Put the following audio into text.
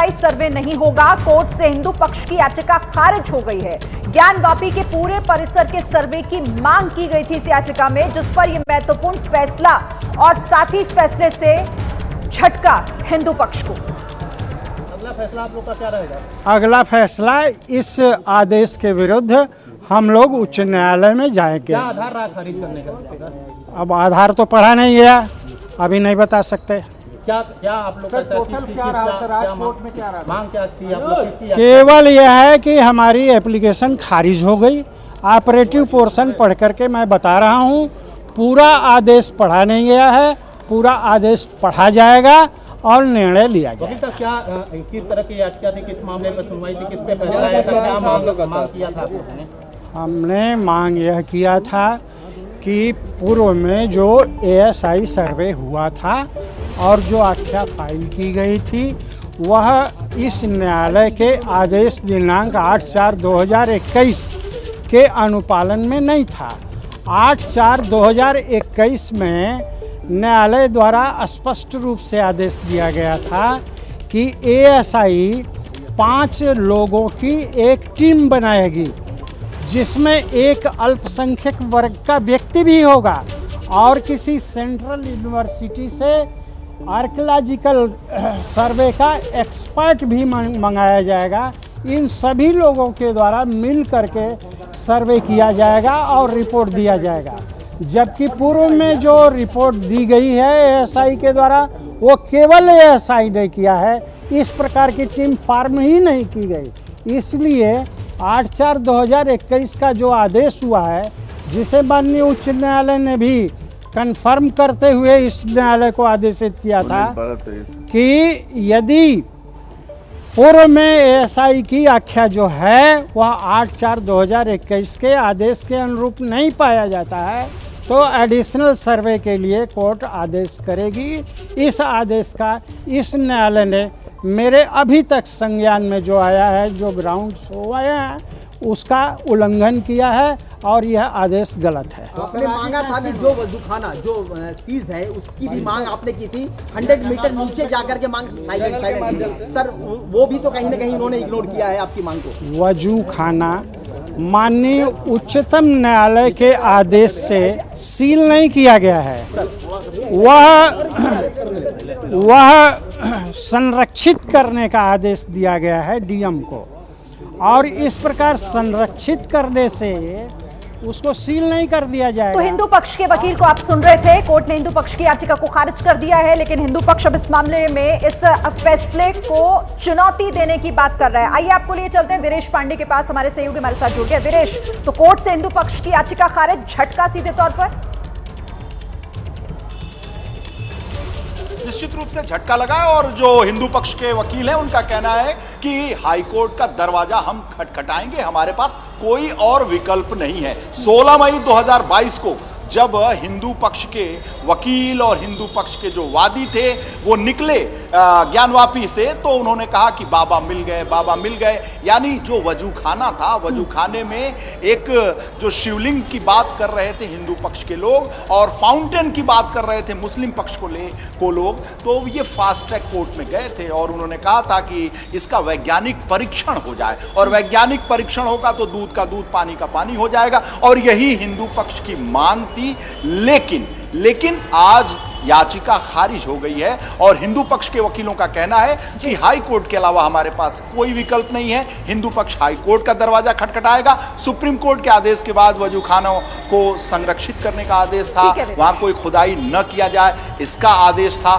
ASI सर्वे नहीं होगा। Court से हिंदू पक्ष की याचिका खारिज हो गई है। ज्ञानवापी के पूरे परिसर के सर्वे की मांग की गई थी इस याचिका में, जिस पर यह महत्वपूर्ण फैसला और साथ ही इस फैसले से झटका हिंदू पक्ष को। अगला फैसला आप लोग का क्या रहेगा? अगला फैसला इस आदेश के विरुद्ध हम लोग उच्च न्यायालय में जाएंगे। क्या आधार रहा खारिज करने का? अब आधार तो पढ़ा नहीं गया, अभी नहीं बता सकते। क्या आप लोग मांग क्या थी आप लोग की? केवल यह है कि हमारी एप्लीकेशन खारिज हो गई। ऑपरेटिव पोर्शन पढ़ करके मैं बता रहा हूँ, पूरा आदेश पढ़ा नहीं गया है, पूरा आदेश पढ़ा जाएगा और निर्णय लिया जाएगा। क्या किस तरह की याचिका थी, किस मामले पर सुनवाई थी, किस पे फैसला आया था, क्या मांग किया था आपने? हमने मांग यह किया था कि पूर्व में जो एएसआई सर्वे हुआ था और जो आख्या फाइल की गई थी वह इस न्यायालय के आदेश दिनांक 8/4/2021 के अनुपालन में नहीं था। 8/4/2021 में न्यायालय द्वारा स्पष्ट रूप से आदेश दिया गया था कि एएसआई 5 लोगों की एक टीम बनाएगी, जिसमें एक अल्पसंख्यक वर्ग का व्यक्ति भी होगा और किसी सेंट्रल यूनिवर्सिटी से आर्कियोलॉजिकल सर्वे का एक्सपर्ट भी मंगाया जाएगा। इन सभी लोगों के द्वारा मिल करके सर्वे किया जाएगा और रिपोर्ट दिया जाएगा। जबकि पूर्व में जो रिपोर्ट दी गई है एएसआई के द्वारा वो केवल एएसआई ने किया है, इस प्रकार की टीम फॉर्म ही नहीं की गई। इसलिए 8/4/2021 का जो आदेश हुआ है, जिसे माननीय उच्च न्यायालय ने भी कन्फर्म करते हुए इस न्यायालय को आदेशित किया था कि यदि पूर्व में एएसआई की आख्या जो है वह 8/4/2021 के आदेश के अनुरूप नहीं पाया जाता है तो एडिशनल सर्वे के लिए कोर्ट आदेश करेगी। इस आदेश का इस न्यायालय ने मेरे अभी तक संज्ञान में जो आया है, जो ग्राउंड्स हुआ है, उसका उल्लंघन किया है और यह आदेश गलत है। आपने मांगा था कि जो वजूखाना जो सीज है उसकी भी मांग आपने की थी, 100 मीटर नीचे जाकर के मांग साइलेंट सर, वो भी तो कहीं ना कहीं उन्होंने इग्नोर किया है आपकी मांग को। वजूखाना माननीय उच्चतम न्यायालय के आदेश से सील नहीं किया गया है, वह संरक्षित करने का आदेश दिया गया है डीएम को, और इस प्रकार संरक्षित करने से उसको सील नहीं कर दिया जाएगा। तो हिंदू पक्ष के वकील को आप सुन रहे थे, कोर्ट ने हिंदू पक्ष की याचिका को खारिज कर दिया है, लेकिन हिंदू पक्ष अब इस मामले में इस फैसले को चुनौती देने की बात कर रहा है। आइए आपको लिए चलते हैं वीरेश पांडे के पास, हमारे सहयोगी हमारे साथ जुड़ गए। वीरेश, तो कोर्ट से हिंदू पक्ष की याचिका खारिज, झटका सीधे तौर पर? निश्चित रूप से झटका लगा है और जो हिंदू पक्ष के वकील हैं उनका कहना है कि हाईकोर्ट का दरवाजा हम खटखटाएंगे, हमारे पास कोई और विकल्प नहीं है। 16 मई 2022 को जब हिंदू पक्ष के वकील और हिंदू पक्ष के जो वादी थे वो निकले ज्ञानवापी से, तो उन्होंने कहा कि बाबा मिल गए, बाबा मिल गए। यानी जो वजूखाना था, वजूखाने में एक जो शिवलिंग की बात कर रहे थे हिंदू पक्ष के लोग और फाउंटेन की बात कर रहे थे मुस्लिम पक्ष को लोग, तो ये फास्ट ट्रैक कोर्ट में गए थे और उन्होंने कहा था कि इसका वैज्ञानिक परीक्षण हो जाए, और वैज्ञानिक परीक्षण होगा तो दूध का दूध पानी का पानी हो जाएगा, और यही हिंदू पक्ष की मांग थी। लेकिन आज याचिका खारिज हो गई है और हिंदू पक्ष के वकीलों का कहना है कि हाई कोर्ट के अलावा हमारे पास कोई विकल्प नहीं है। हिंदू पक्ष हाई कोर्ट का दरवाजा खटखटाएगा। सुप्रीम कोर्ट के आदेश के बाद वजूखानों को संरक्षित करने का आदेश था, वहां कोई खुदाई न किया जाए इसका आदेश था,